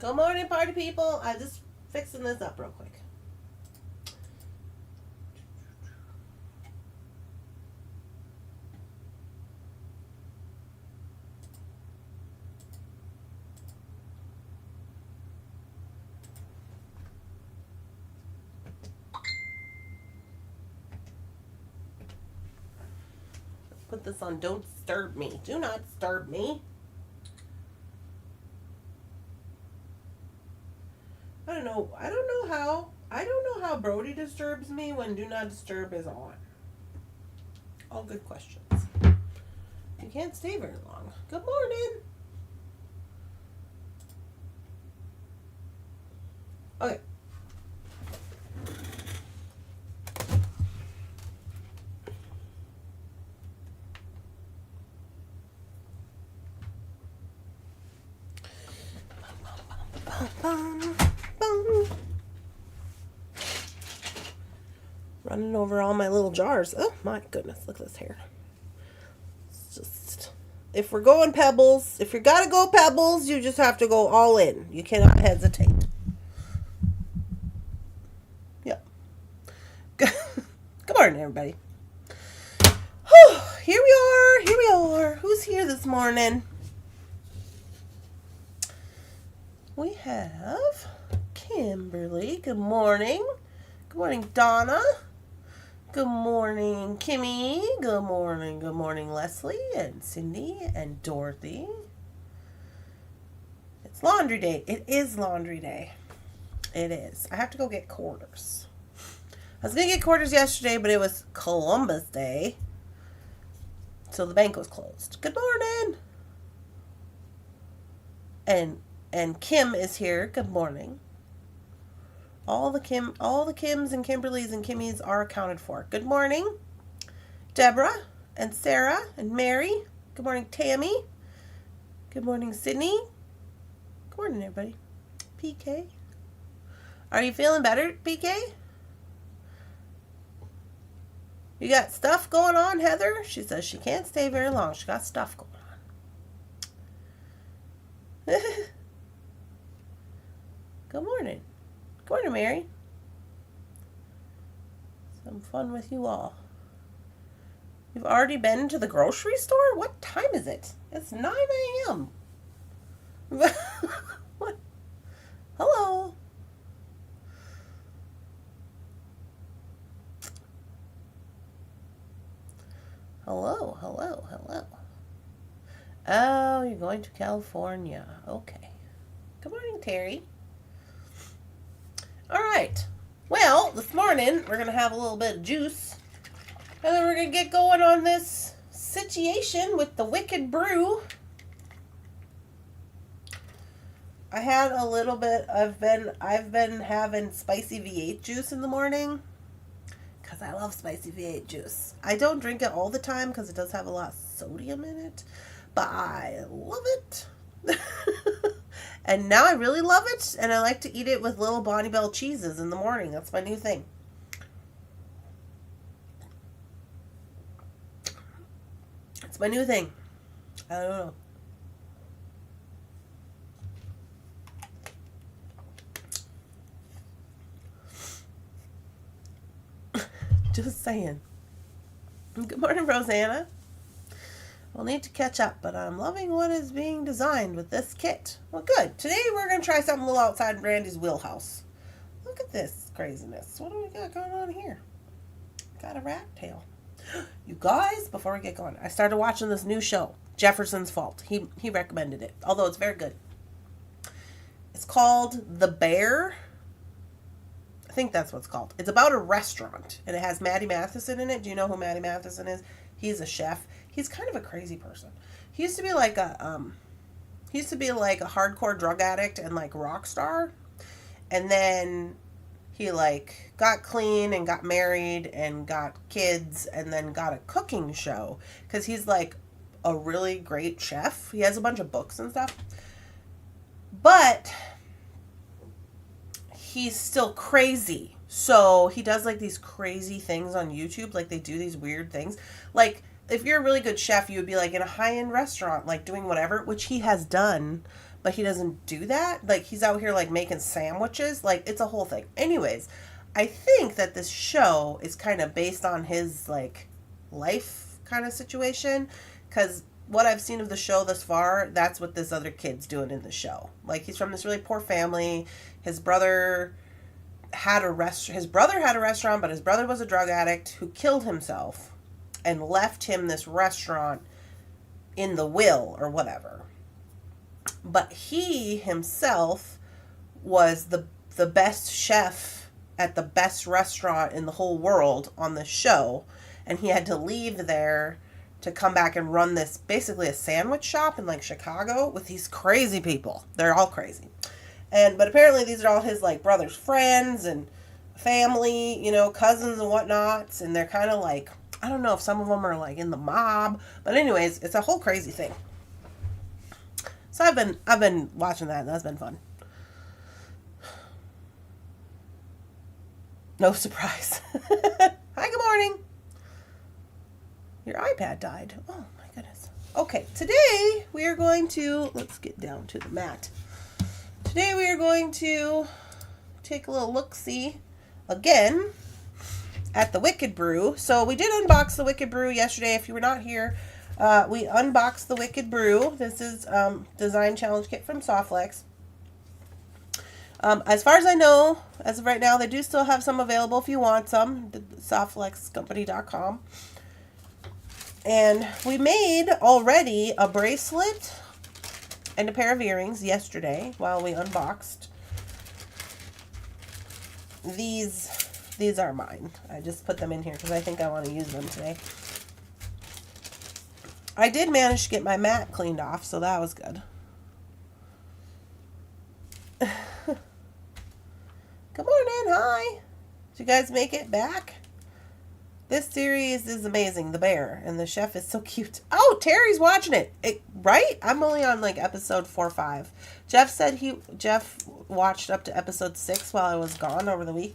Good morning, party people. I'm just fixing this up real quick. Put this on Don't Disturb Me. Do not disturb me. I don't know how Brody disturbs me when Do Not Disturb is on. All good questions. You can't stay very long. Good morning. Okay. Running over all my little jars. Oh my goodness, look at this hair. It's just, if we're going pebbles, if you gotta go pebbles, you just have to go all in. You cannot hesitate. Yep. Good morning, everybody. Whew, here we are. Who's here this morning? We have Kimberly. Good morning. Good morning, Donna. Good morning, Kimmy. Good morning, Leslie and Cindy and Dorothy. It's laundry day. It is laundry day. It is. I have to go get quarters. I was going to get quarters yesterday, but it was Columbus Day, so the bank was closed. Good morning. And Kim is here. Good morning. All the Kims and Kimberlys and Kimmies are accounted for. Good morning, Deborah and Sarah and Mary. Good morning, Tammy. Good morning, Sydney. Good morning, everybody. PK. Are you feeling better, PK? You got stuff going on, Heather? She says she can't stay very long. She got stuff going on. Good morning. Good morning, Mary. Some fun with you all. You've already been to the grocery store? What time is it? It's 9 a.m. What? Hello. Hello. Oh, you're going to California. Okay. Good morning, Terry. All right. Well, this morning we're going to have a little bit of juice. And then we're going to get going on this situation with the Wicked Brew. I had a little bit, I've been having spicy V8 juice in the morning. Because I love spicy V8 juice. I don't drink it all the time because it does have a lot of sodium in it. But I love it. And now I really love it, and I like to eat it with little Bonnie Bell cheeses in the morning. That's my new thing. It's my new thing. I don't know. Just saying. Good morning, Rosanna. We'll need to catch up, but I'm loving what is being designed with this kit. Well, good. Today we're going to try something a little outside Randy's wheelhouse. Look at this craziness. What do we got going on here? Got a rat tail. You guys, before we get going, I started watching this new show, Jefferson's Fault. He recommended it, although it's very good. It's called The Bear. I think that's what it's called. It's about a restaurant, and it has Maddie Matheson in it. Do you know who Maddie Matheson is? He's a chef. He's kind of a crazy person. He used to be like a hardcore drug addict and like rock star. And then he like got clean and got married and got kids and then got a cooking show because he's like a really great chef. He has a bunch of books and stuff. But he's still crazy. So he does like these crazy things on YouTube. Like they do these weird things. Like if you're a really good chef, you would be like in a high-end restaurant, like doing whatever, which he has done. but he doesn't do that. Like, he's out here, like, making sandwiches. Like, it's a whole thing. Anyways, I think that this show is kind of based on his, like, life kind of situation. Because what I've seen of the show thus far, that's what this other kid's doing in the show. Like, he's from this really poor family. His brother had a restaurant, but his brother was a drug addict who killed himself and left him this restaurant in the will or whatever. But he himself was the best chef at the best restaurant in the whole world on the show, and he had to leave there to come back and run this, basically a sandwich shop in, like, Chicago with these crazy people. They're all crazy. But apparently these are all his, like, brother's friends and family, you know, cousins and whatnots, and they're kind of like, I don't know if some of them are, like, in the mob, but anyways, it's a whole crazy thing. So I've been watching that, and that's been fun. No surprise. Hi, good morning. Your iPad died. Oh, my goodness. Okay, today we are going to, let's get down to the mat. Today we are going to take a little look-see again at the Wicked Brew. So we did unbox the Wicked Brew yesterday. If you were not here, we unboxed the Wicked Brew. This is Design Challenge Kit from Softlex. As far as I know, as of right now, they do still have some available if you want some. Softlexcompany.com. And we made already a bracelet and a pair of earrings yesterday while we unboxed. These are mine. I just put them in here because I think I want to use them today. I did manage to get my mat cleaned off, so that was good. Good morning, hi. Did you guys make it back? This series is amazing, The Bear, and the chef is so cute. Oh, Terry's watching it. Right? I'm only on, like, episode 4 or 5. Jeff watched up to episode 6 while I was gone over the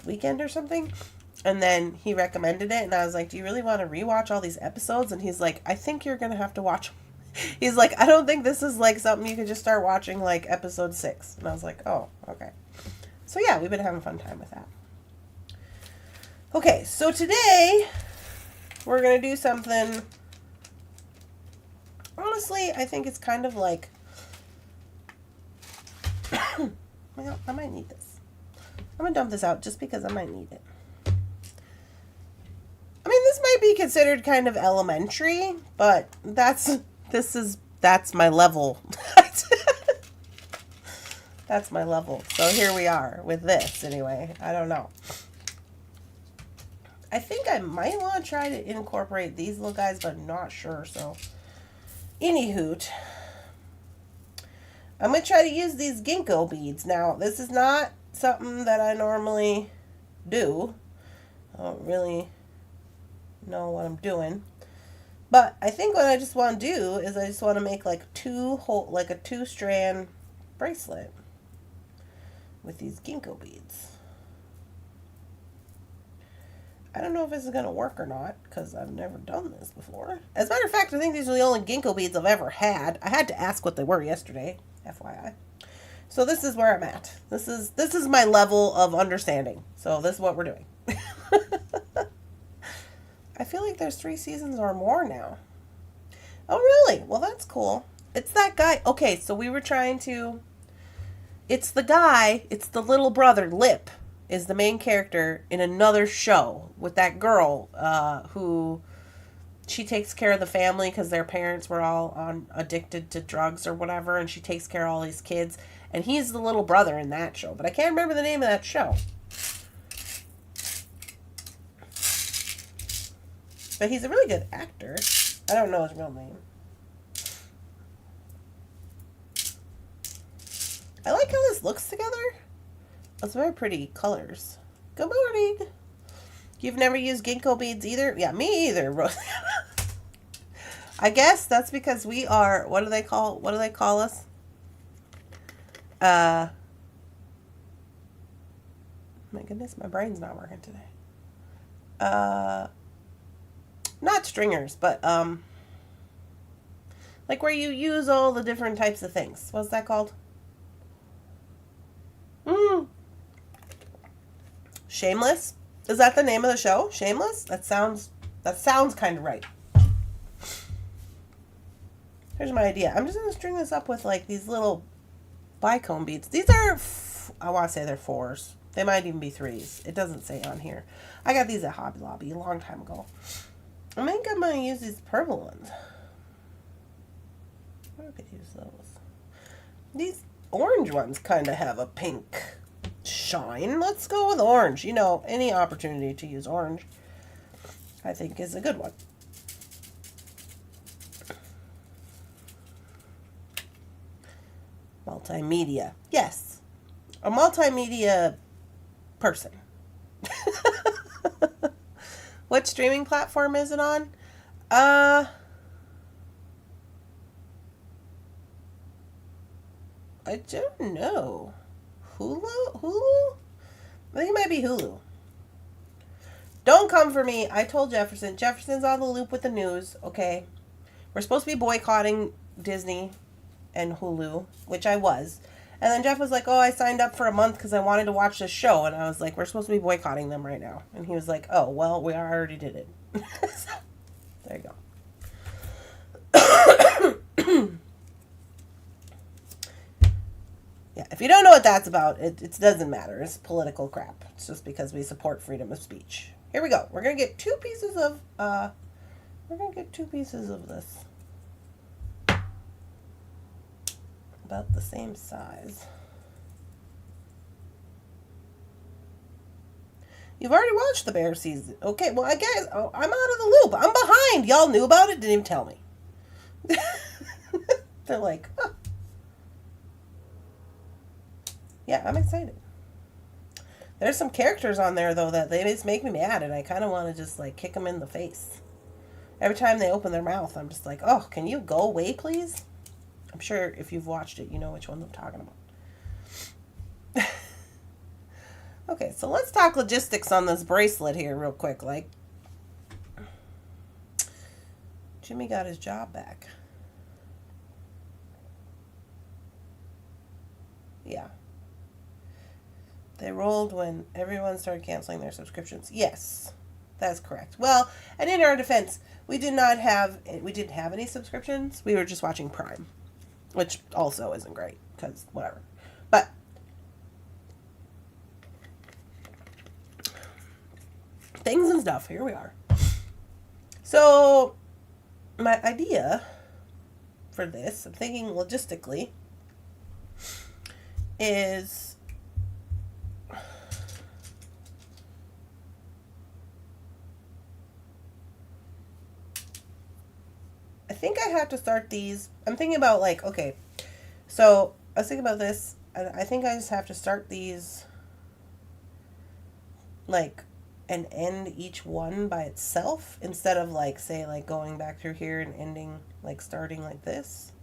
weekend or something. And then he recommended it, and I was like, do you really want to rewatch all these episodes? And he's like, I think you're going to have to watch them. He's like, I don't think this is, like, something you can just start watching, like, episode 6. And I was like, oh, okay. So, yeah, we've been having a fun time with that. Okay, so today we're going to do something, honestly, I think it's kind of like, well, I might need this. I'm going to dump this out just because I might need it. I mean, this might be considered kind of elementary, but that's my level. That's my level. So here we are with this anyway. I don't know. I think I might want to try to incorporate these little guys, but I'm not sure. So, anywho, I'm going to try to use these Ginko beads. Now, this is not something that I normally do. I don't really know what I'm doing. But I think what I just want to do is I just want to make like a two-strand bracelet with these Ginko beads. I don't know if this is going to work or not, because I've never done this before. As a matter of fact, I think these are the only Ginko beads I've ever had. I had to ask what they were yesterday, FYI. So this is where I'm at. This is my level of understanding. So this is what we're doing. I feel like there's 3 seasons or more now. Oh, really? Well, that's cool. It's that guy. Okay, so we were trying to... It's the guy, it's the little brother, Lip, is the main character in another show with that girl who she takes care of the family because their parents were all addicted to drugs or whatever, and she takes care of all these kids, and he's the little brother in that show, but I can't remember the name of that show. But he's a really good actor. I don't know his real name. I like how this looks together. It's very pretty colors. Good morning. You've never used Ginko beads either? Yeah, me either, Rose. I guess that's because we are, what do they call us? My goodness, my brain's not working today. Not stringers, but, Like where you use all the different types of things. What's that called? Shameless? Is that the name of the show? Shameless? That sounds kind of right. Here's my idea. I'm just going to string this up with like these little bicone beads. These are, I want to say they're 4s. They might even be 3s. It doesn't say on here. I got these at Hobby Lobby a long time ago. I think I'm going to use these purple ones. I could use those. These orange ones kind of have a pink shine. Let's go with orange. You know, any opportunity to use orange, I think, is a good one. Multimedia. Yes. A multimedia person. What streaming platform is it on? I don't know. Hulu? I think it might be Hulu. Don't come for me. I told Jefferson. Jefferson's on the loop with the news, okay? We're supposed to be boycotting Disney and Hulu, which I was. And then Jeff was like, oh, I signed up for a month because I wanted to watch this show. And I was like, we're supposed to be boycotting them right now. And he was like, oh, well, we already did it. So, there you go. Yeah, if you don't know what that's about, it doesn't matter. It's political crap. It's just because we support freedom of speech. Here we go. We're going to get 2 pieces of, this. About the same size. You've already watched the bear season. Okay, well, I guess I'm out of the loop. I'm behind. Y'all knew about it, didn't even tell me. They're like, huh. Yeah, I'm excited. There's some characters on there, though, that they just make me mad, and I kind of want to just, like, kick them in the face. Every time they open their mouth, I'm just like, oh, can you go away, please? I'm sure if you've watched it, you know which ones I'm talking about. Okay, so let's talk logistics on this bracelet here real quick. Like, Jimmy got his job back. Yeah. They rolled when everyone started canceling their subscriptions. Yes, that's correct. Well, and in our defense, we didn't have any subscriptions. We were just watching Prime, which also isn't great because whatever. But things and stuff. Here we are. So my idea for this, I'm thinking logistically, is I think I have to start these. I'm thinking about like, okay, so I was thinking about this. I think I just have to start these like and end each one by itself instead of like, say, like going back through here and ending, like starting like this.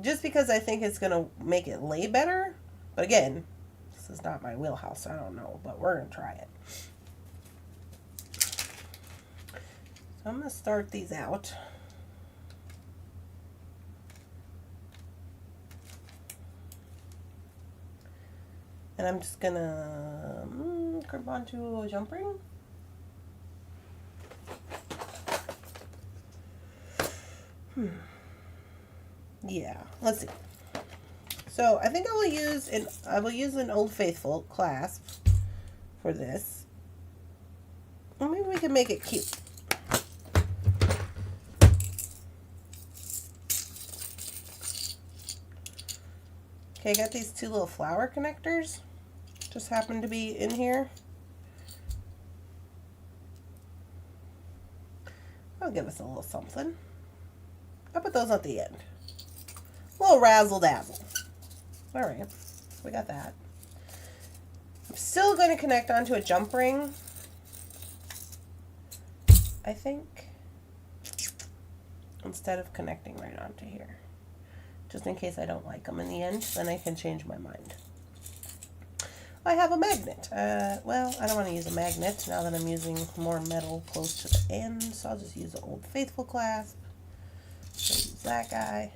Just because I think it's going to make it lay better. But again, this is not my wheelhouse. So I don't know, but we're going to try it. So I'm going to start these out. And I'm just going to crimp onto a jump ring. Yeah, let's see. So I think I will use an Old Faithful clasp for this. Or maybe we can make it cute. Okay, I got these 2 little flower connectors. Just happen to be in here. I'll give us a little something. I'll put those at the end. A little razzle dazzle. All right, we got that. I'm still going to connect onto a jump ring, I think, instead of connecting right onto here. Just in case I don't like them in the end, then I can change my mind. I have a magnet. Well, I don't want to use a magnet now that I'm using more metal close to the end, so I'll just use an Old Faithful clasp. that guy.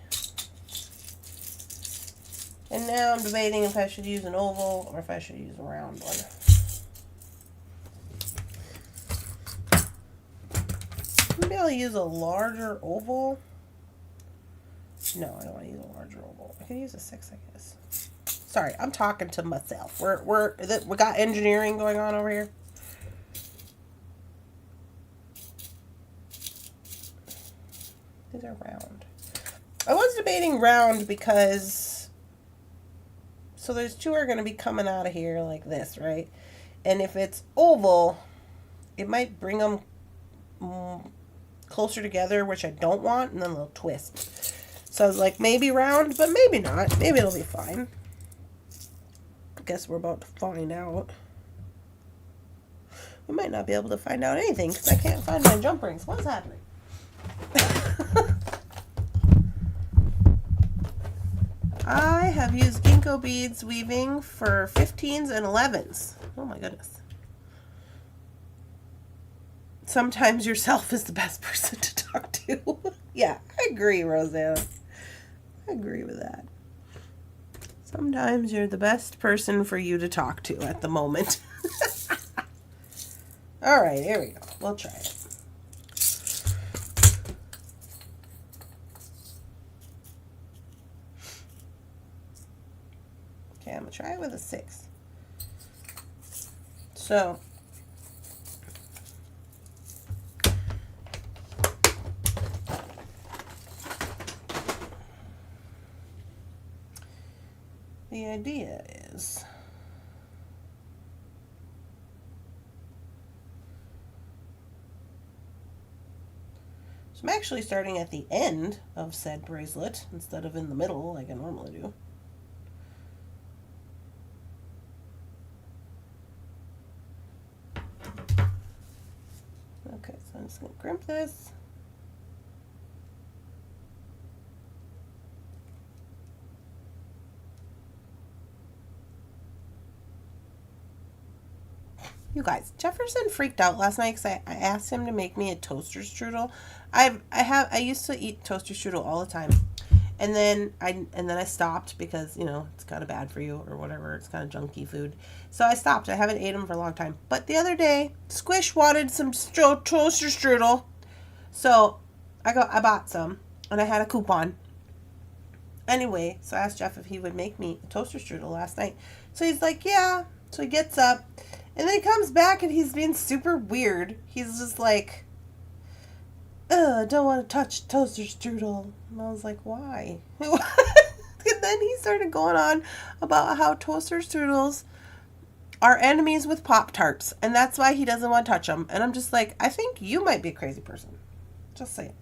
And now I'm debating if I should use an oval or if I should use a round one. Maybe I'll use a larger oval. No, I don't want to use a larger oval. I can use a 6, I guess. Sorry, I'm talking to myself. We got engineering going on over here. These are round. I was debating round because, so there's 2 are going to be coming out of here like this, right? And if it's oval, it might bring them closer together, which I don't want, and then they'll twist. So I was like, maybe round, but maybe not. Maybe it'll be fine. I guess we're about to find out. We might not be able to find out anything because I can't find my jump rings. What's happening? I have used Ginko Beads weaving for 15s and 11s. Oh my goodness. Sometimes yourself is the best person to talk to. Yeah, I agree, Rosanna. I agree with that. Sometimes you're the best person for you to talk to at the moment. All right, here we go. We'll try it. Okay, I'm going to try it with a 6. So, the idea is I'm actually starting at the end of said bracelet instead of in the middle like I normally do. Okay, so I'm just going to crimp this. You guys, Jefferson freaked out last night because I asked him to make me a toaster strudel. I used to eat toaster strudel all the time, and then I stopped because, you know, it's kind of bad for you or whatever. It's kind of junky food, so I stopped. I haven't ate them for a long time. But the other day, Squish wanted some toaster strudel, so I bought some, and I had a coupon. Anyway, so I asked Jeff if he would make me a toaster strudel last night. So he's like, yeah. So he gets up. And then he comes back and he's being super weird. He's just like, I don't want to touch toaster strudel. And I was like, why? And then he started going on about how toaster strudels are enemies with Pop-Tarts. And that's why he doesn't want to touch them. And I'm just like, I think you might be a crazy person. Just saying.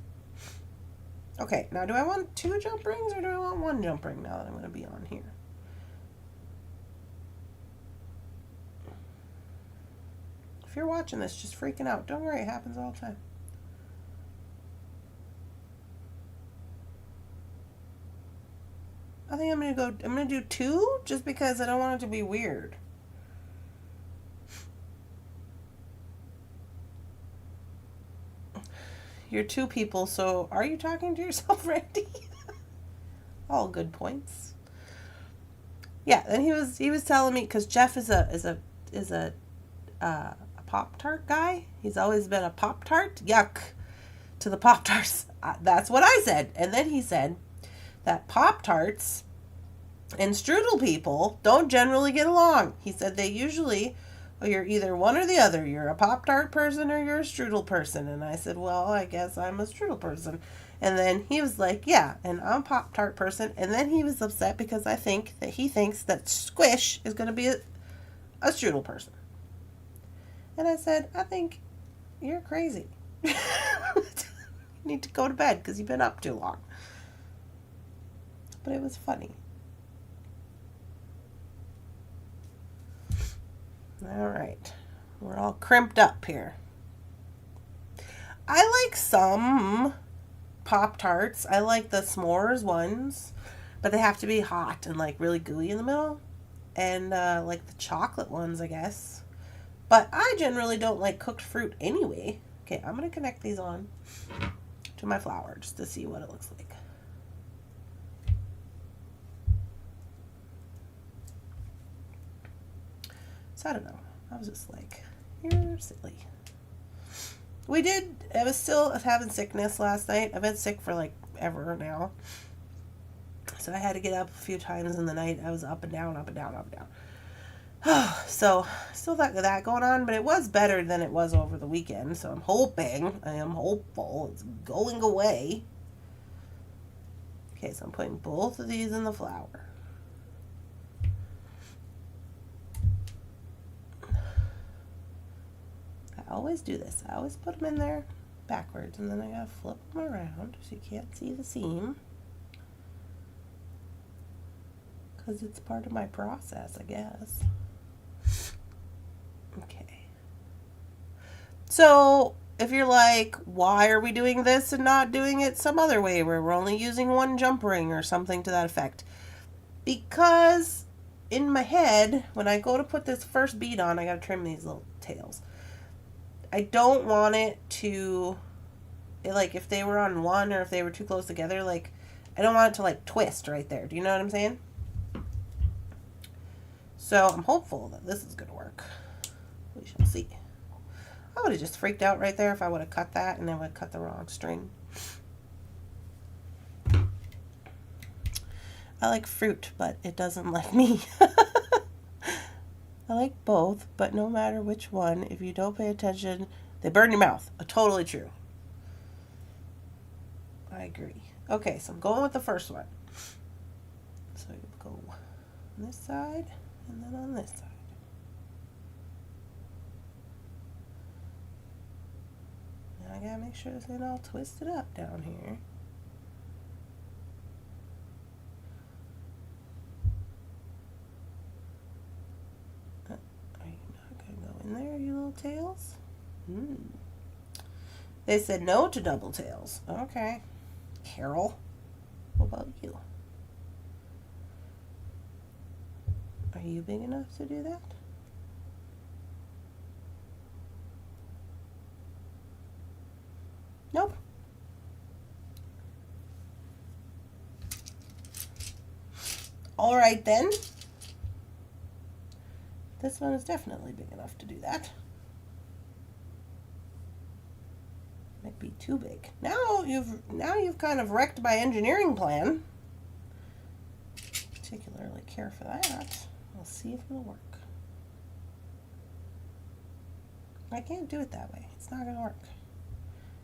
Okay, now do I want 2 jump rings or do I want 1 jump ring now that I'm going to be on here? If you're watching this, just freaking out. Don't worry, it happens all the time. I think I'm gonna do 2 just because I don't want it to be weird. You're 2 people, so are you talking to yourself, Randy? All good points. Yeah, then he was telling me, because Jeff is a Pop-Tart guy. He's always been a Pop-Tart. Yuck to the Pop-Tarts. That's what I said. And then he said that Pop-Tarts and strudel people don't generally get along. He said they usually, well, you're either one or the other. You're a Pop-Tart person or you're a strudel person. And I said, well, I guess I'm a strudel person. And then he was like, yeah, and I'm a Pop-Tart person. And then he was upset because he thinks that Squish is going to be a strudel person. And I said, I think you're crazy. You need to go to bed because you've been up too long. But it was funny. All right. We're all crimped up here. I like some Pop-Tarts. I like the s'mores ones, but they have to be hot and like really gooey in the middle. And like the chocolate ones, I guess. But I generally don't like cooked fruit anyway. Okay, I'm going to connect these on to my flour just to see what it looks like. So I don't know. I was just like, you're silly. I was still having sickness last night. I've been sick for like ever now. So I had to get up a few times in the night. I was up and down, up and down, up and down. So still got that going on, but it was better than it was over the weekend. So I am hopeful it's going away. Okay, so I'm putting both of these in the flour. I always do this. I always put them in there backwards, and then I gotta flip them around so you can't see the seam. Because it's part of my process, I guess. Okay. So, if you're like, why are we doing this and not doing it some other way where we're only using one jump ring or something to that effect? Because in my head, when I go to put this first bead on, I gotta trim these little tails. I don't want it to, like, if they were on one or if they were too close together, like, I don't want it to, like, twist right there. Do you know what I'm saying? So I'm hopeful that this is going to work. We shall see. I would have just freaked out right there if I would have cut that and then would have cut the wrong string. I like fruit, but it doesn't like me. I like both, but no matter which one, if you don't pay attention, they burn your mouth. Totally true. I agree. Okay, so I'm going with the first one. So you go on this side and then on this side. Now I gotta make sure this ain't all twisted up down here. There, you little tails. They said no to double tails. Okay. Carol, what about you? Are you big enough to do that? Nope. All right then. This one is definitely big enough to do that. Might be too big. Now you've kind of wrecked my engineering plan. Particularly care for that. We'll see if it'll work. I can't do it that way. It's not gonna work.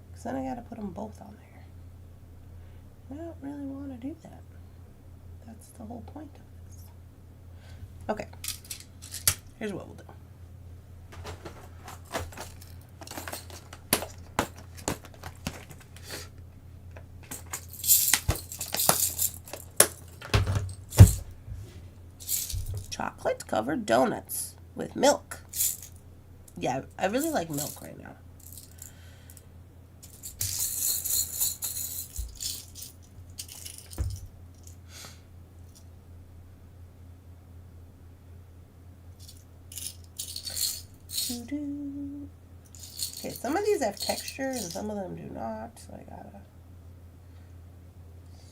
Because then I gotta put them both on there. I don't really want to do that. That's the whole point of this. Okay. Here's what we'll do. Chocolate covered donuts with milk. Yeah, I really like milk right now. Okay, some of these have texture and some of them do not, so I gotta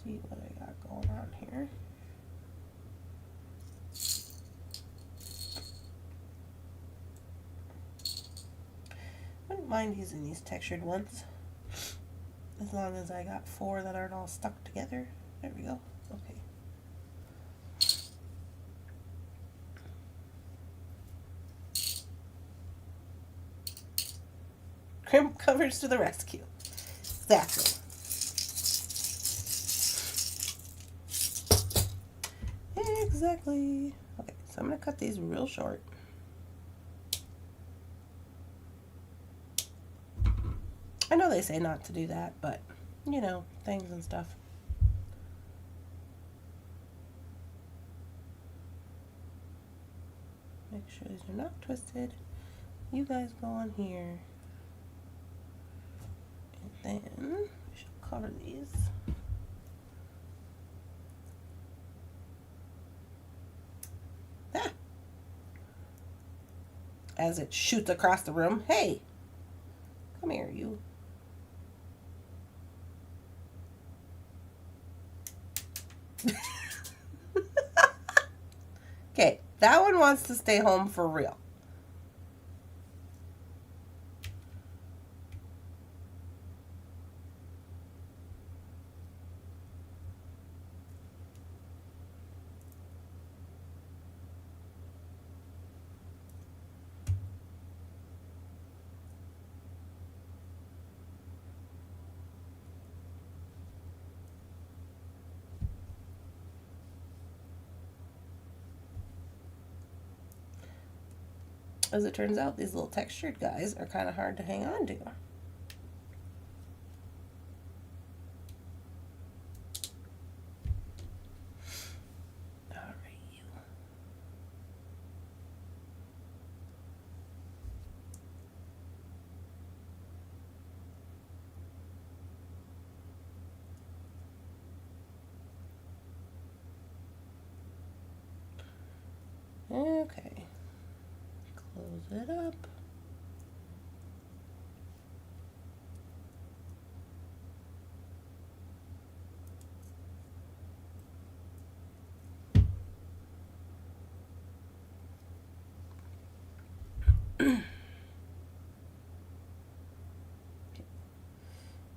see what I got going on here. Wouldn't mind using these textured ones, as long as I got 4 that aren't all stuck together. There we go. Okay. Crimp covers to the rescue. Exactly. Exactly. Okay, so I'm going to cut these real short. I know they say not to do that, but, you know, things and stuff. Make sure these are not twisted. You guys go on here. And then we should cover these. Ah! As it shoots across the room. Hey! Come here, you. Okay, that one wants to stay home for real. As it turns out, these little textured guys are kind of hard to hang on to. Okay, close it up.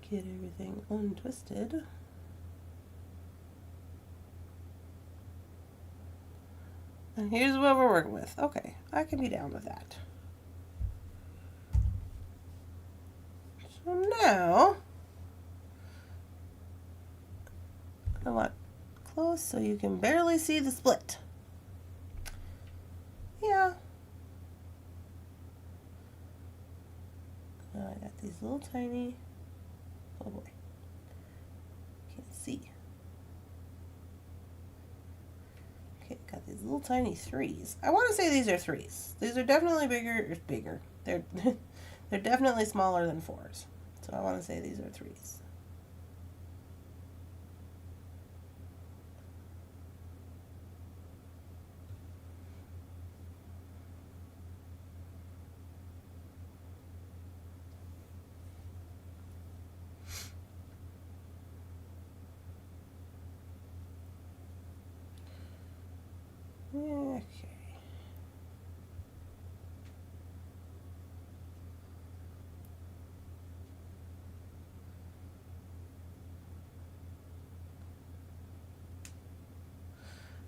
Get everything untwisted. And here's what we're working with. Okay, I can be down with that. So now, I want close so you can barely see the split. Yeah. Now I got these little tiny, oh boy, can't see. Okay, got these little tiny threes. I want to say these are threes. These are definitely bigger. They're they're definitely smaller than fours. So I want to say these are threes. Okay.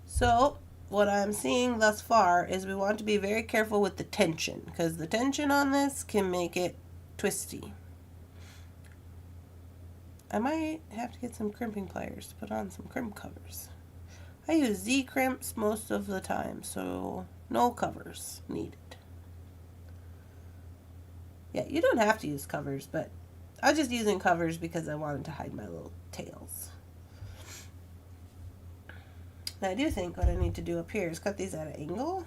So what I'm seeing thus far is we want to be very careful with the tension, because the tension on this can make it twisty. I might have to get some crimping pliers to put on some crimp covers. I use Z crimps most of the time, so no covers needed. Yeah, you don't have to use covers, but I'm just using covers because I wanted to hide my little tails. Now I do think what I need to do up here is cut these at an angle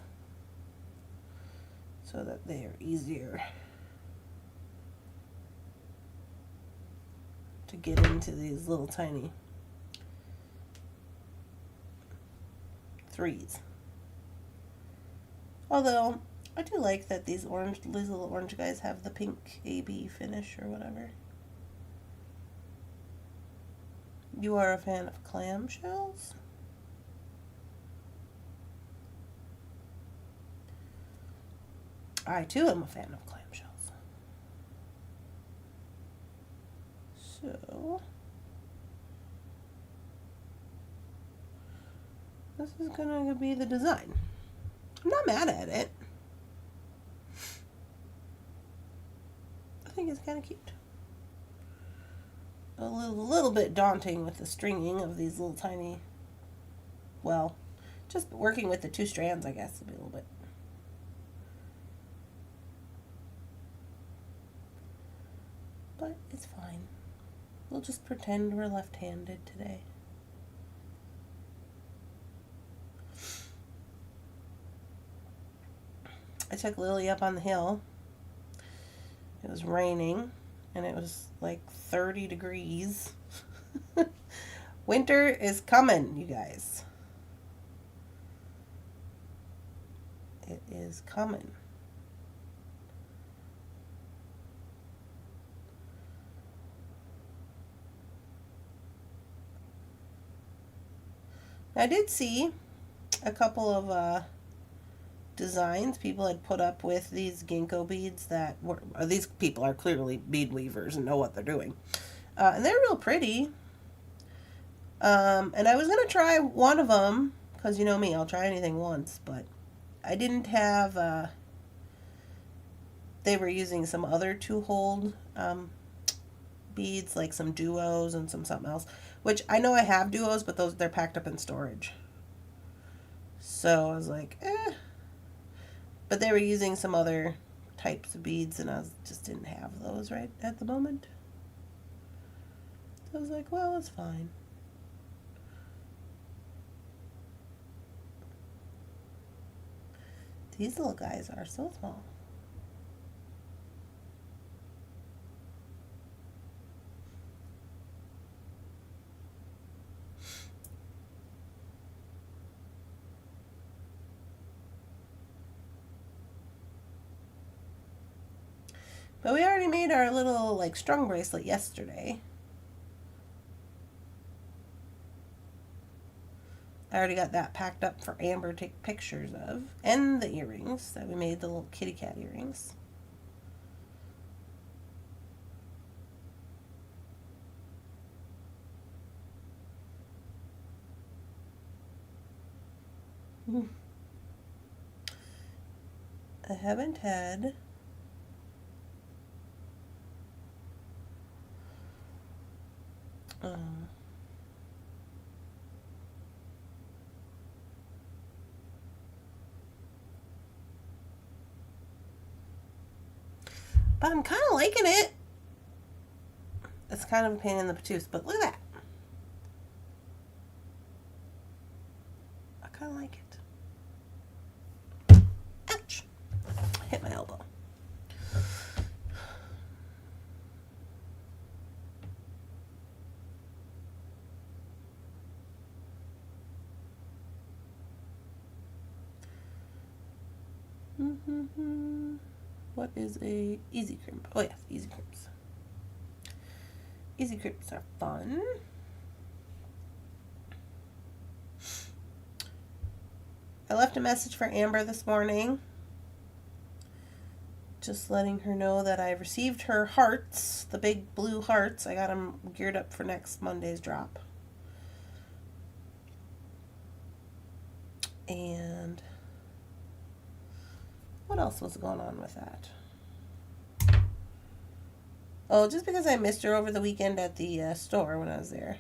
so that they are easier to get into these little tiny threes. Although I do like that these little orange guys have the pink AB finish or whatever. You are a fan of clamshells? I too am a fan of clamshells. So this is gonna be the design. I'm not mad at it. I think it's kind of cute. A little bit daunting with the stringing of these little tiny, well, just working with the two strands, I guess, would be a little bit. But it's fine. We'll just pretend we're left-handed today. I took Lily up on the hill. It was raining and it was like 30 degrees. Winter is coming, you guys. It is coming. I did see a couple of designs people had put up with these Ginko beads that were, these people are clearly bead weavers and know what they're doing. And they're real pretty. And I was going to try one of them, because you know me, I'll try anything once, but I didn't have, they were using some other two-hold beads, like some duos and something else, which I know I have duos, but they're packed up in storage. So I was like, But they were using some other types of beads, and just didn't have those right at the moment. So I was like, well, it's fine. These little guys are so small. But we already made our little like strung bracelet yesterday. I already got that packed up for Amber to take pictures of. And the earrings that we made, the little kitty cat earrings. I haven't had but I'm kind of liking it. It's kind of a pain in the patooth, but look at that. I kind of like it. Ouch. Hit my elbow. What is a easy crimp? Oh yes, easy crimps. Easy crimps are fun. I left a message for Amber this morning, just letting her know that I received her hearts, the big blue hearts. I got them geared up for next Monday's drop. And what else was going on with that? Oh, just because I missed her over the weekend at the store when I was there.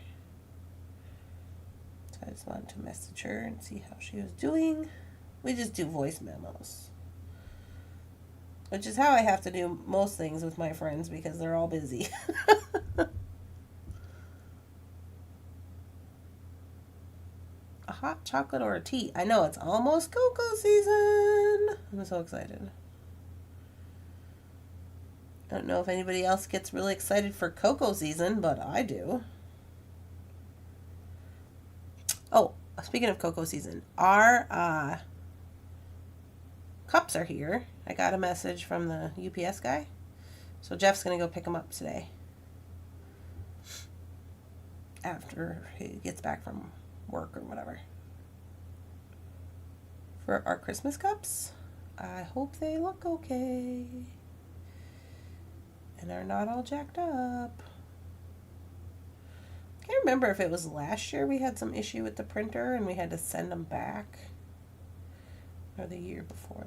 So I just wanted to message her and see how she was doing. We just do voice memos, which is how I have to do most things with my friends because they're all busy. A hot chocolate or a tea? I know, it's almost cocoa season. I'm so excited. I don't know if anybody else gets really excited for cocoa season, but I do. Oh, speaking of cocoa season, our cups are here. I got a message from the UPS guy. So Jeff's going to go pick them up today. After he gets back from work or whatever. For our Christmas cups, I hope they look okay. And are not all jacked up. Can't remember if it was last year we had some issue with the printer and we had to send them back, or the year before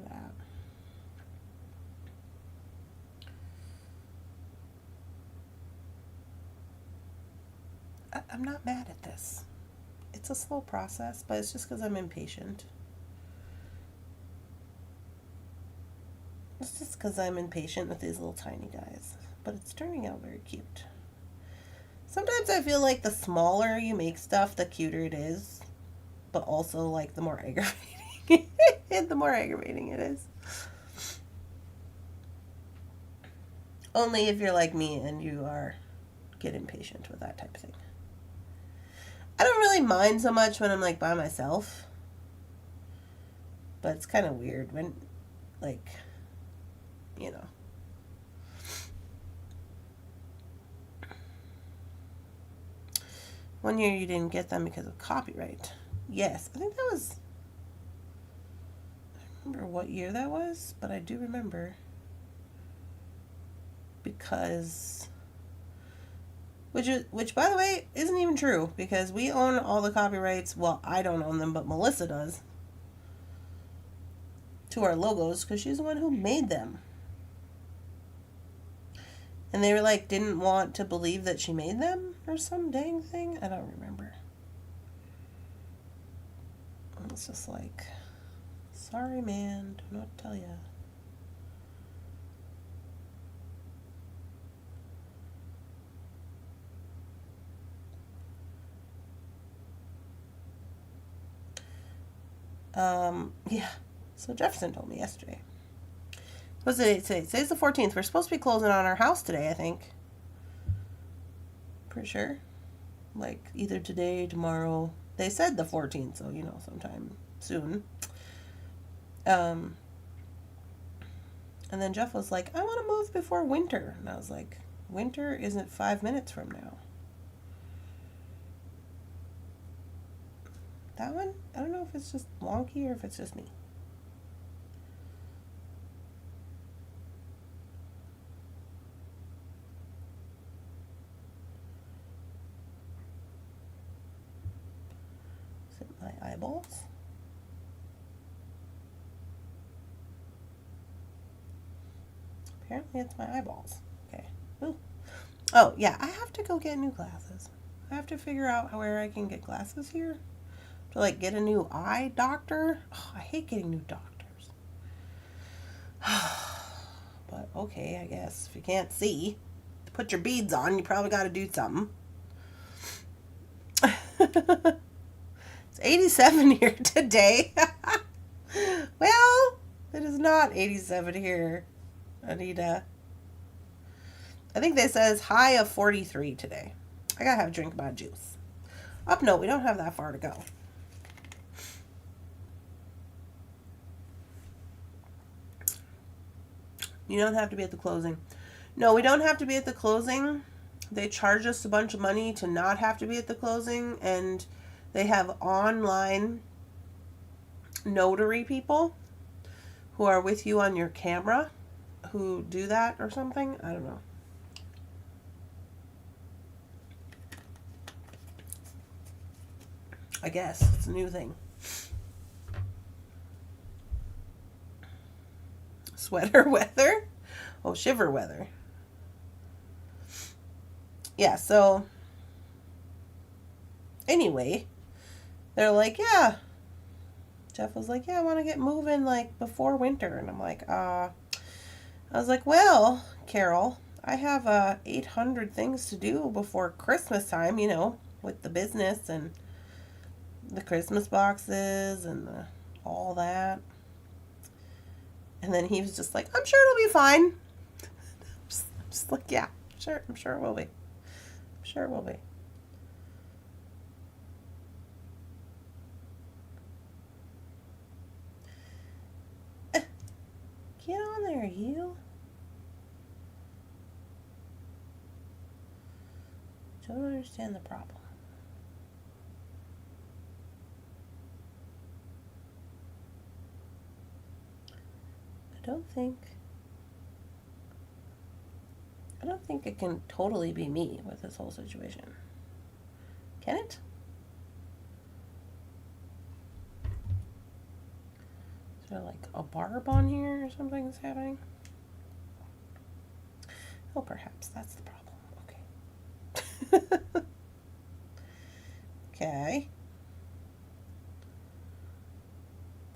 that. I'm not mad at this. It's a slow process, but it's just because I'm impatient. It's just because I'm impatient with these little tiny guys. But it's turning out very cute. Sometimes I feel like the smaller you make stuff, the cuter it is. But also, like, the more aggravating it is. Only if you're like me and you get impatient with that type of thing. I don't really mind so much when I'm, like, by myself. But it's kind of weird when, like, you know. One year you didn't get them because of copyright. Yes, I think that was... I don't remember what year that was, but I do remember. Because... Which, by the way, isn't even true. Because we own all the copyrights. Well, I don't own them, but Melissa does. To our logos, because she's the one who made them. And they were like, didn't want to believe that she made them or some dang thing. I don't remember. It's just like Sorry, man. Do not tell ya. Yeah. So Jefferson told me yesterday. What's the date today? Today's the 14th. We're supposed to be closing on our house today, I think. Pretty sure. Like, either today, tomorrow. They said the 14th, so, you know, sometime soon. And then Jeff was like, I want to move before winter. And I was like, winter isn't 5 minutes from now. That one, I don't know if it's just wonky or if it's just me. Is it my eyeballs? Apparently it's my eyeballs. Okay. Ooh. Oh, yeah, I have to go get new glasses. I have to figure out where I can get glasses here. To, like, get a new eye doctor. Oh, I hate getting new doctors. But, okay, I guess. If you can't see, to put your beads on, you probably got to do something. It's 87 here today. Well, it is not 87 here, Anita. I think they says high of 43 today. I gotta have a drink of my juice. Up, no, we don't have that far to go. You don't have to be at the closing. No, we don't have to be at the closing. They charge us a bunch of money to not have to be at the closing, and they have online notary people who are with you on your camera who do that or something. I don't know. I guess it's a new thing. Sweater weather? Oh, shiver weather. Yeah, so anyway, they're like, yeah. Jeff was like, yeah, I want to get moving like before winter. And I'm like, I was like, well, Carol, I have 800 things to do before Christmas time, you know, with the business and the Christmas boxes and all that. And then he was just like, I'm sure it'll be fine. I'm just like, yeah, sure, I'm sure it will be. I'm sure it will be. Get on there, you. Don't understand the problem. I don't think it can totally be me with this whole situation. Can it? Is there like a barb on here or something that's happening? Oh, perhaps that's the problem. Okay. Okay.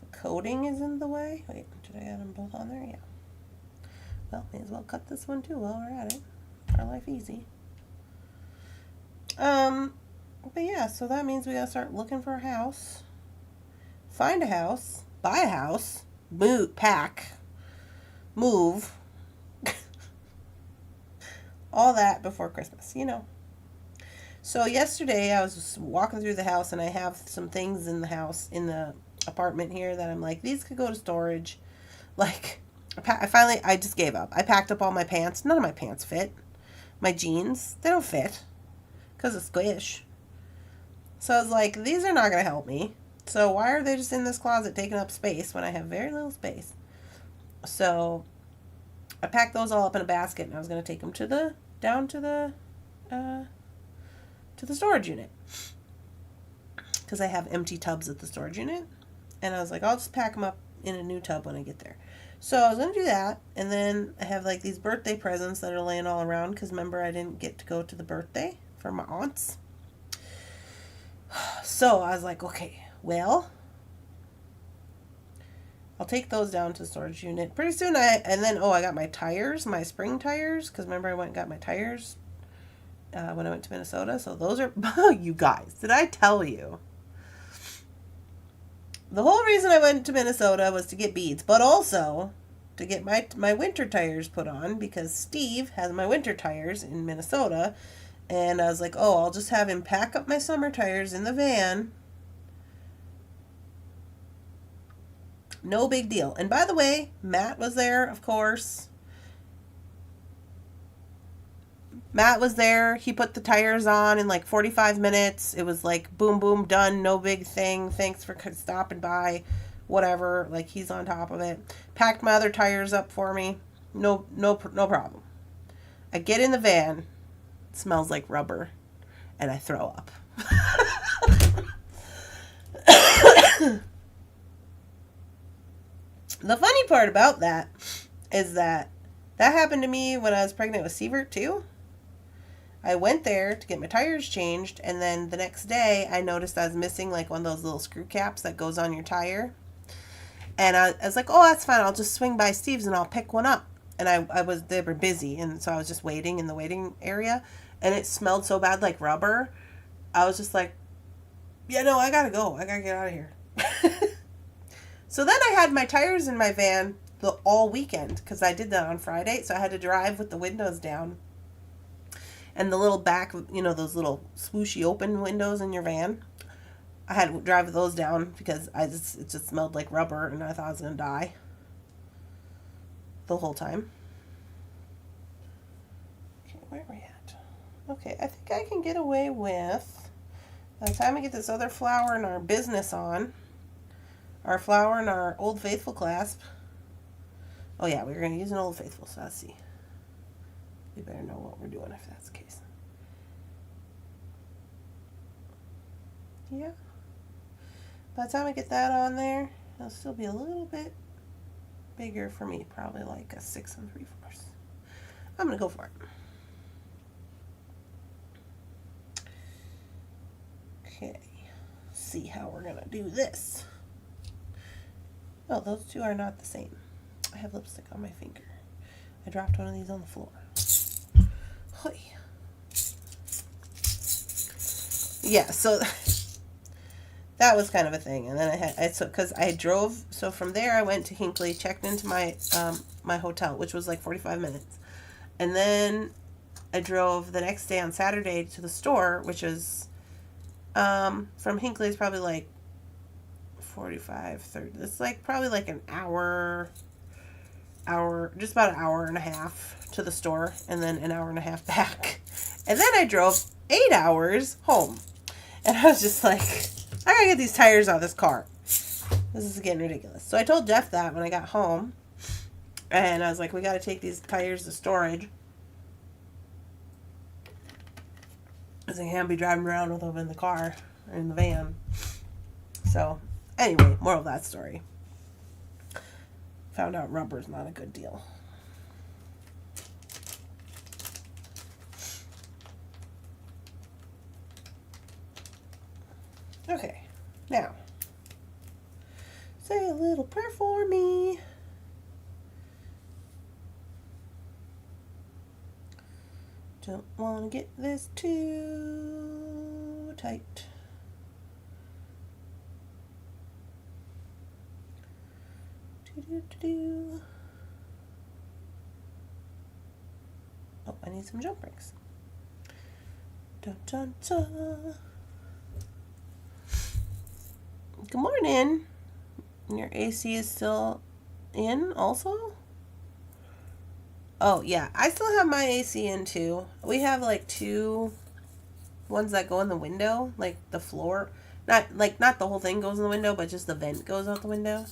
The coating is in the way. Wait, did I add them both on there? Yeah. Well, may as well cut this one too while we're at it. Our life easy. But yeah, so that means we gotta start looking for a house. Find a house. Buy a house. Move. Pack. Move. All that before Christmas, you know. So yesterday I was just walking through the house and I have some things in the house, in the apartment here that I'm like, these could go to storage. Like, I just gave up. I packed up all my pants. None of my pants fit. My jeans, they don't fit because of squish. So I was like, these are not going to help me. So why are they just in this closet taking up space when I have very little space? So I packed those all up in a basket and I was going to take them down to the storage unit because I have empty tubs at the storage unit. And I was like, I'll just pack them up in a new tub when I get there. So I was going to do that, and then I have like these birthday presents that are laying all around because remember I didn't get to go to the birthday for my aunts. So I was like, okay, well, I'll take those down to the storage unit. Pretty soon I got my tires, my spring tires, because remember I went and got my tires when I went to Minnesota. So those are, you guys, did I tell you? The whole reason I went to Minnesota was to get beads, but also to get my winter tires put on because Steve has my winter tires in Minnesota. And I was like, oh, I'll just have him pack up my summer tires in the van. No big deal. And by the way, Matt was there, of course. Matt was there. He put the tires on in like 45 minutes. It was like boom, boom, done. No big thing. Thanks for stopping by. Whatever. Like he's on top of it. Packed my other tires up for me. No problem. I get in the van. It smells like rubber. And I throw up. The funny part about that is that happened to me when I was pregnant with Sievert too. I went there to get my tires changed, and then the next day I noticed I was missing like one of those little screw caps that goes on your tire. And I was like, oh, that's fine. I'll just swing by Steve's and I'll pick one up. And they were busy, and so I was just waiting in the waiting area, and it smelled so bad like rubber. I was just like, yeah, no, I gotta go. I gotta get out of here. So then I had my tires in my van all weekend because I did that on Friday. So I had to drive with the windows down. And the little back, those little swooshy open windows in your van. I had to drive those down because it just smelled like rubber and I thought I was going to die the whole time. Okay, where are we at? Okay, I think I can get away with, by the time I get this other flower in our business on, our flower in our Old Faithful clasp. Oh yeah, we're going to use an Old Faithful, so let's see. We better know what we're doing if that's the case. Yeah. By the time I get that on there, it'll still be a little bit bigger for me. Probably like a 6 3/4. I'm going to go for it. Okay. See how we're going to do this. Oh, those two are not the same. I have lipstick on my finger. I dropped one of these on the floor. Hoi. Yeah, so that was kind of a thing. And then because I drove, so from there I went to Hinckley, checked into my my hotel, which was like 45 minutes. And then I drove the next day on Saturday to the store, which is from Hinckley is probably like 45, 30. It's like probably like an hour, just about an hour and a half to the store, and then an hour and a half back. And then I drove 8 hours home. And I was just like, I gotta get these tires out of this car. This is getting ridiculous. So I told Jeff that when I got home. And I was like, we gotta take these tires to storage. Because I can't be driving around with them in the car or in the van. So anyway, moral of that story. Found out rubber's not a good deal. Okay, now, say a little prayer for me. Don't want to get this too tight. Oh, I need some jump rings. Dun, dun, dun. Good morning. Your AC is still in also? Oh, yeah. I still have my AC in too. We have like 2 ones that go in the window, like the floor. Not the whole thing goes in the window, but just the vent goes out the window.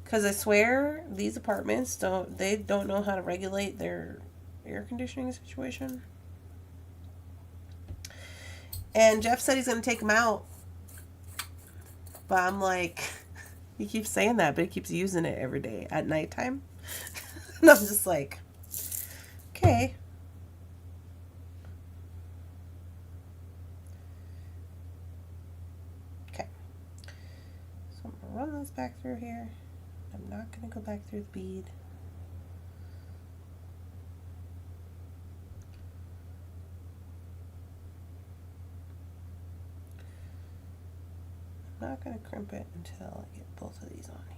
Because I swear these apartments don't know how to regulate their air conditioning situation. And Jeff said he's going to take them out. But I'm like, he keeps saying that, but he keeps using it every day at nighttime. And I'm just like, okay. Okay. So I'm going to run this back through here. I'm not going to go back through the bead. I'm not going to crimp it until I get both of these on here.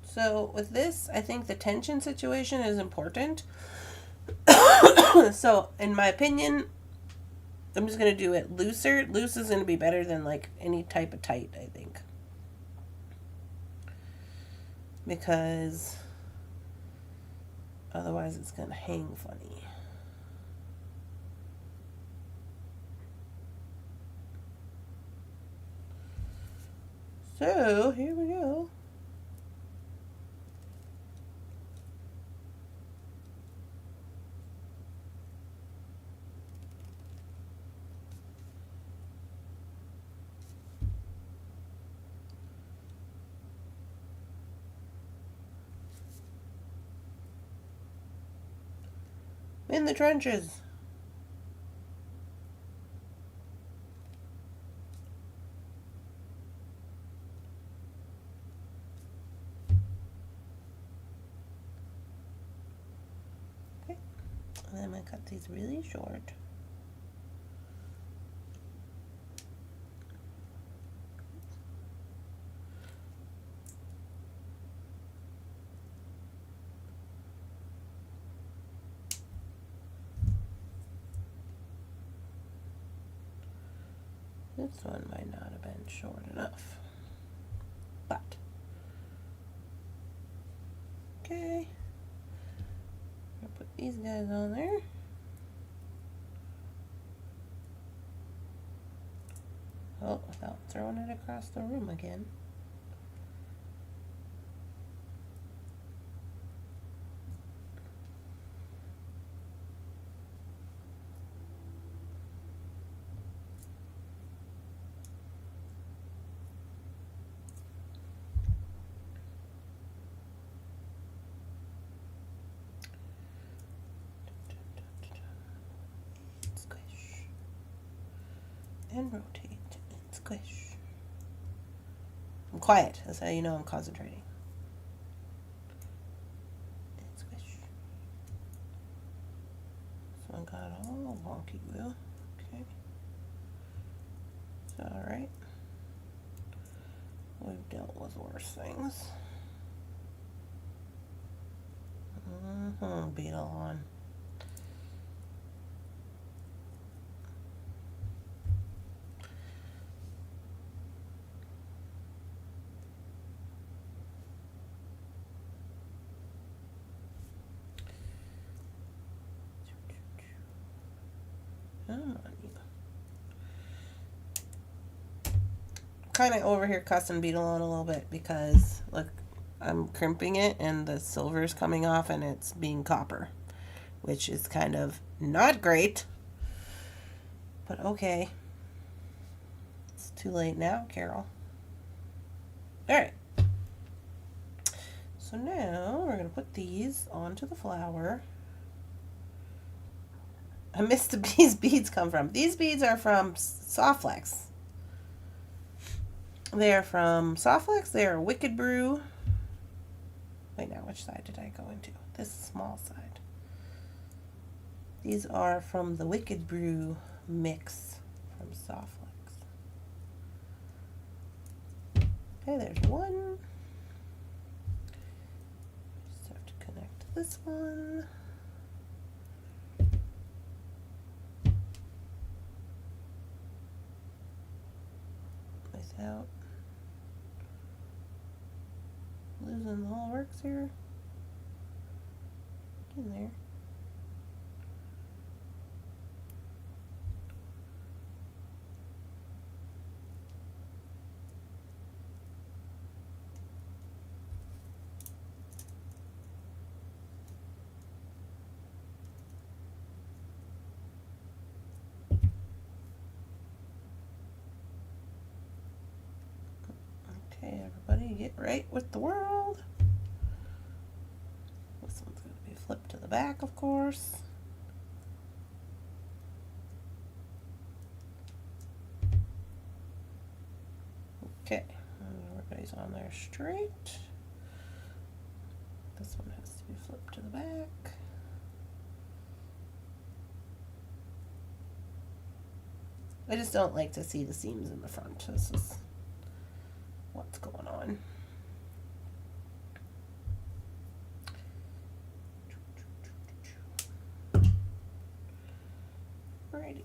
So with this, I think the tension situation is important. So in my opinion, I'm just going to do it looser. Loose is going to be better than like any type of tight, I think. Because otherwise it's going to hang funny. So here we go. In the trenches. Okay. And then I'm going to cut these really short. This one might not have been short enough, but okay. I'm gonna put these guys on there. Oh, without throwing it across the room again. Squish. And rotate and squish. I'm quiet, that's how you know I'm concentrating. And squish. So I got all wonky glue. Okay. It's alright. We've dealt with worse things. Beetle on. Come on, you. Kind of over here cussing Beetle on a little bit because look, I'm crimping it and the silver's coming off and it's being copper, which is kind of not great, but okay. It's too late now, Carol. Alright. So now we're going to put these onto the flower. I missed these beads come from. These beads are from Softflex. They are from Softflex. They are Wicked Brew. Wait, now which side did I go into? This small side. These are from the Wicked Brew mix from Softflex. Okay, there's one. Just have to connect this one. Without losing the whole works here. In there. Okay, everybody, me get right with the world. This one's going to be flipped to the back, of course. Okay, everybody's on there straight. This one has to be flipped to the back. I just don't like to see the seams in the front. This is what's going on. Alrighty.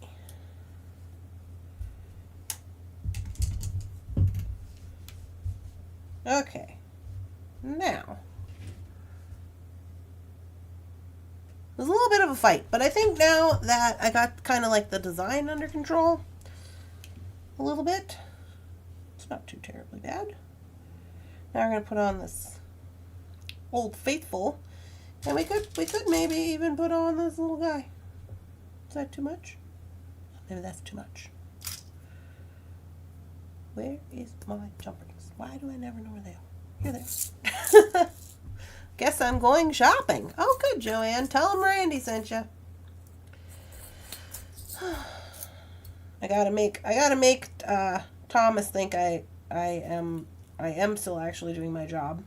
Okay. Now, it was a little bit of a fight, but I think now that I got kind of like the design under control a little bit, it's not too terribly bad. Now we're going to put on this Old Faithful, and we could maybe even put on this little guy. Is that too much? Maybe that's too much. Where is my jumpers? Why do I never know where they are? Here they are. Guess I'm going shopping. Oh, good, Joanne. Tell him Randy sent you. I gotta make Thomas think I am still actually doing my job.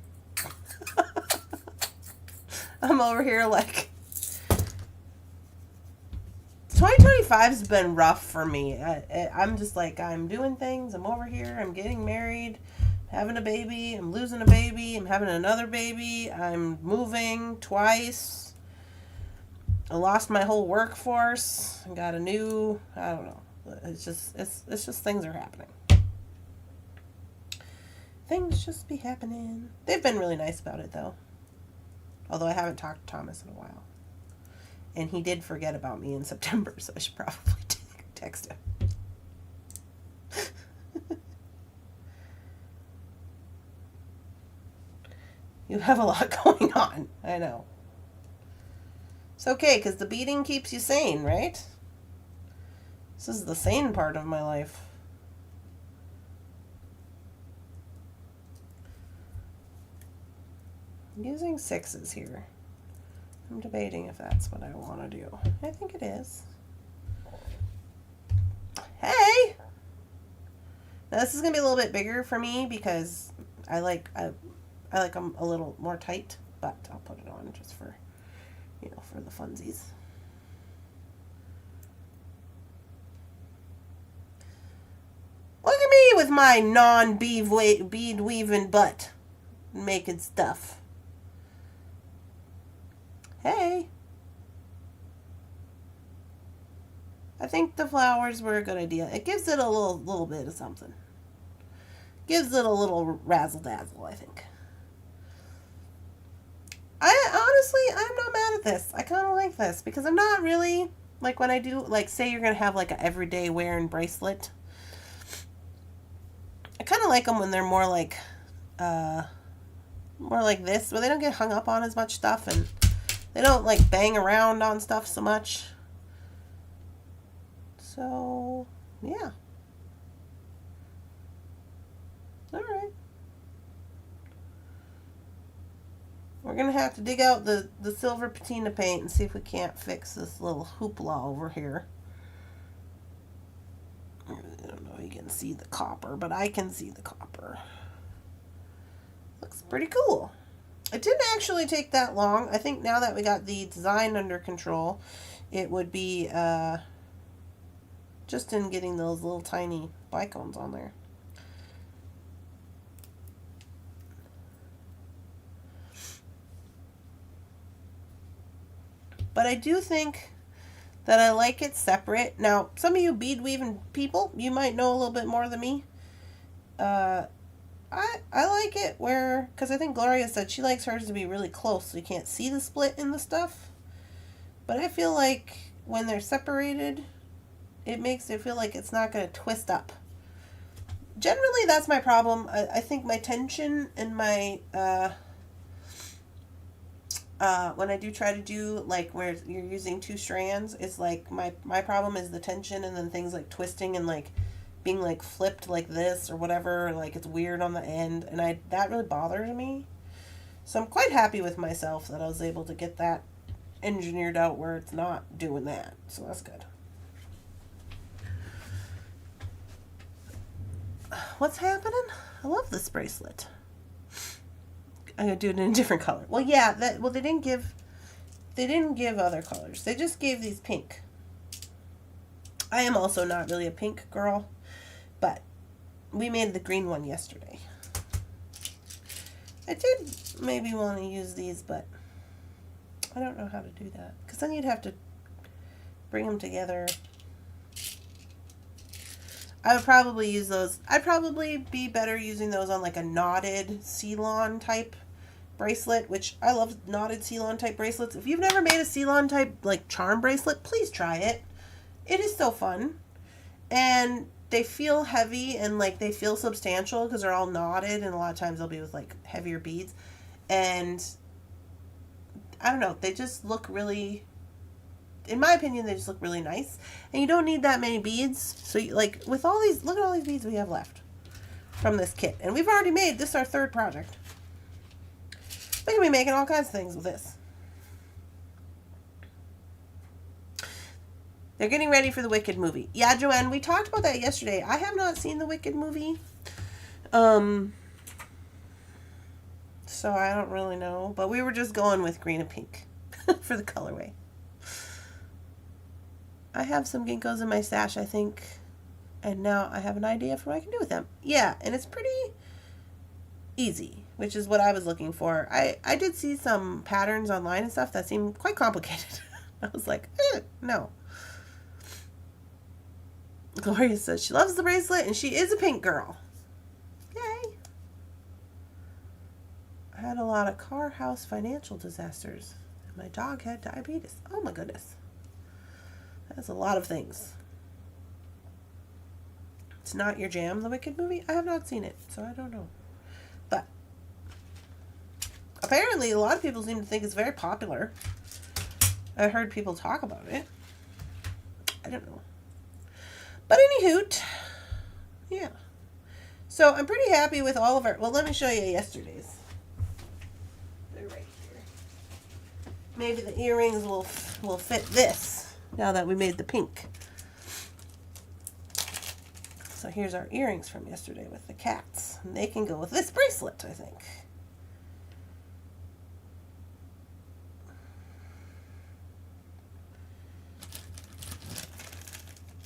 I'm over here like 2025's been rough for me. I'm just like, I'm doing things. I'm over here. I'm getting married, having a baby. I'm losing a baby. I'm having another baby. I'm moving twice. I lost my whole workforce. I got a new, I don't know. It's just things are happening. Things just be happening. They've been really nice about it though. Although I haven't talked to Thomas in a while. And he did forget about me in September, so I should probably text him. You have a lot going on. I know. It's okay, because the beading keeps you sane, right? This is the sane part of my life. I'm using 6s here. I'm debating if that's what I want to do. I think it is. Hey! Now this is going to be a little bit bigger for me because I like them a little more tight, but I'll put it on just for, for the funsies. Look at me with my non-bead weaving butt making stuff. Hey. I think the flowers were a good idea. It gives it a little bit of something. Gives it a little razzle-dazzle, I think. I'm not mad at this. I kind of like this because I'm not really, like when I do, like say you're going to have like an everyday wearing bracelet. I kind of like them when they're more like this, where they don't get hung up on as much stuff and they don't like bang around on stuff so much. So, yeah. All right. We're going to have to dig out the silver patina paint and see if we can't fix this little hoopla over here. I don't know if you can see the copper, but I can see the copper. Looks pretty cool. It didn't actually take that long. I think now that we got the design under control, it would be just in getting those little tiny bicones on there. But I do think that I like it separate. Now, some of you bead weaving people, you might know a little bit more than me. I like it where, because I think Gloria said she likes hers to be really close so you can't see the split in the stuff. But I feel like when they're separated, it makes it feel like it's not going to twist up. Generally, that's my problem. I think my tension and my, when I do try to do, like, where you're using 2 strands, it's like, my problem is the tension and then things like twisting and, like, being like flipped like this or whatever, like it's weird on the end, and that really bothers me. So I'm quite happy with myself that I was able to get that engineered out where it's not doing that. So that's good. What's happening? I love this bracelet. I'm gonna do it in a different color. Well, yeah, they didn't give other colors. They just gave these pink. I am also not really a pink girl, but we made the green one yesterday. I did maybe want to use these, but I don't know how to do that, because then you'd have to bring them together. I would probably use those. I'd probably be better using those on like a knotted Ceylon type bracelet, which I love knotted Ceylon type bracelets. If you've never made a Ceylon type like charm bracelet, please try it. It is so fun, and they feel heavy and like they feel substantial because they're all knotted, and a lot of times they'll be with like heavier beads, and I don't know, they just look really, in my opinion, they just look really nice, and you don't need that many beads. So you, like with all these, look at all these beads we have left from this kit, and we've already made this our third project. We can be making all kinds of things with this. They're getting ready for the Wicked movie. Yeah, Joanne, we talked about that yesterday. I have not seen the Wicked movie. So I don't really know. But we were just going with green and pink for the colorway. I have some Ginkgos in my stash, I think. And now I have an idea for what I can do with them. Yeah, and it's pretty easy, which is what I was looking for. I did see some patterns online and stuff that seemed quite complicated. I was like, no. Gloria says she loves the bracelet and she is a pink girl. Yay. I had a lot of car, house, financial disasters. And my dog had diabetes. Oh my goodness. That's a lot of things. It's not your jam, the Wicked movie? I have not seen it, so I don't know. But apparently a lot of people seem to think it's very popular. I heard people talk about it. I don't know. But anywho, yeah. So I'm pretty happy with all of our, well, let me show you yesterday's. They're right here. Maybe the earrings will fit this now that we made the pink. So here's our earrings from yesterday with the cats. And they can go with this bracelet, I think.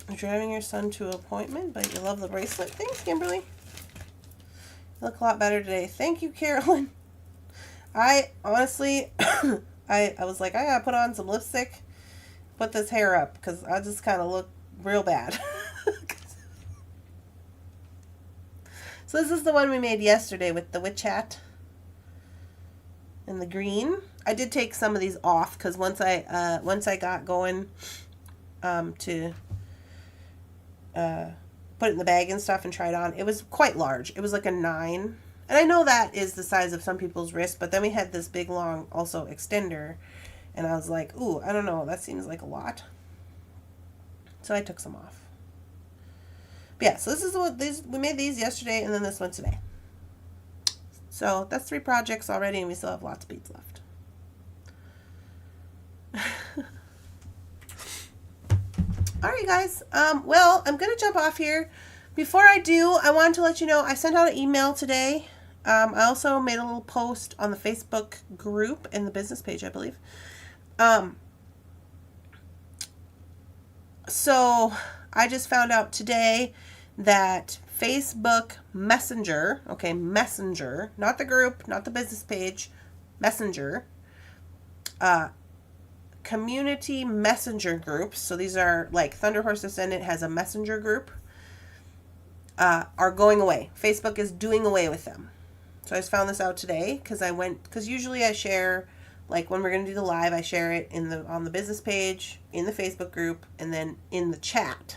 You're driving your son to an appointment, but you love the bracelet. Thanks, Kimberly. You look a lot better today. Thank you, Carolyn. I honestly, I was like, I gotta put on some lipstick, put this hair up, because I just kind of look real bad. So this is the one we made yesterday with the witch hat and the green. I did take some of these off because once I got going to put it in the bag and stuff and try it on, it was quite large. It was like a 9. And I know that is the size of some people's wrist, but then we had this big long also extender, and I was like, ooh, I don't know, that seems like a lot. So I took some off. But yeah, so this is what we made these yesterday, and then this one today. So that's 3 projects already, and we still have lots of beads left. All right, guys. Well, I'm going to jump off here. Before I do, I wanted to let you know I sent out an email today. I also made a little post on the Facebook group and the business page, I believe. So I just found out today that Facebook Messenger, okay, Messenger, not the group, not the business page, Messenger, community messenger groups, so these are like Thunderhorse Descendant has a messenger group, are going away. Facebook is doing away with them. So I just found this out today because usually I share, like when we're going to do the live, I share it on the business page, in the Facebook group, and then in the chat,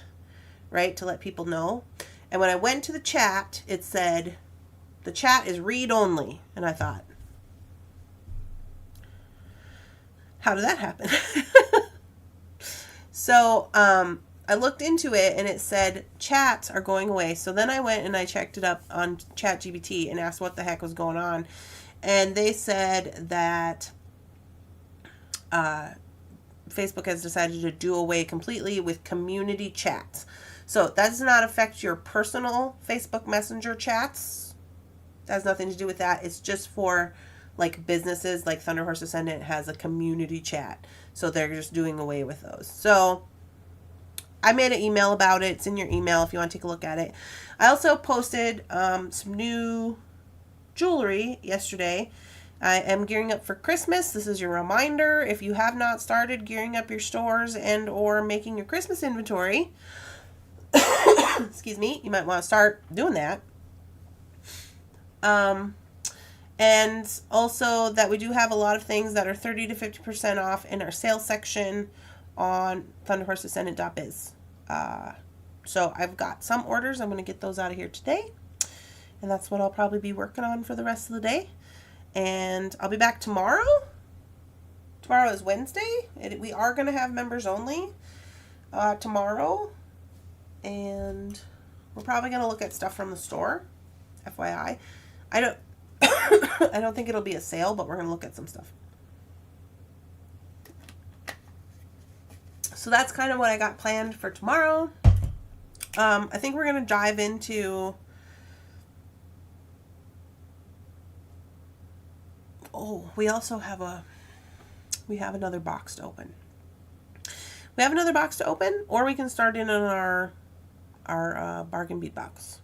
right, to let people know. And when I went to the chat, it said the chat is read only, and I thought, how did that happen? So I looked into it and it said chats are going away. So then I went and I checked it up on ChatGPT and asked what the heck was going on. And they said that Facebook has decided to do away completely with community chats. So that does not affect your personal Facebook Messenger chats. That has nothing to do with that. It's just for like businesses, like Thunderhorse Descendant has a community chat. So they're just doing away with those. So I made an email about it. It's in your email if you want to take a look at it. I also posted some new jewelry yesterday. I am gearing up for Christmas. This is your reminder. If you have not started gearing up your stores and or making your Christmas inventory, excuse me, you might want to start doing that. And also that we do have a lot of things that are 30 to 50% off in our sales section on thunderhorsedescendant.biz. So I've got some orders. I'm going to get those out of here today. And that's what I'll probably be working on for the rest of the day. And I'll be back tomorrow. Tomorrow is Wednesday. We are going to have members only tomorrow. And we're probably going to look at stuff from the store. FYI. I don't think it'll be a sale, but we're going to look at some stuff. So that's kind of what I got planned for tomorrow. I think we're going to dive into... Oh, we also have another box to open. We have another box to open, or we can start in on our bargain bead box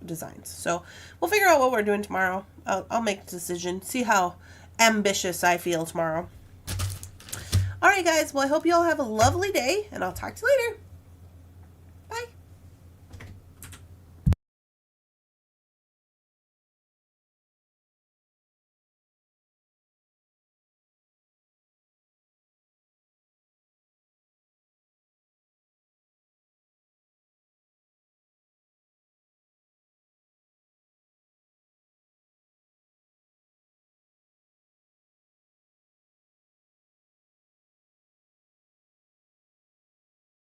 designs. So we'll figure out what we're doing tomorrow. I'll make a decision, see how ambitious I feel tomorrow. All right, guys. Well, I hope you all have a lovely day, and I'll talk to you later.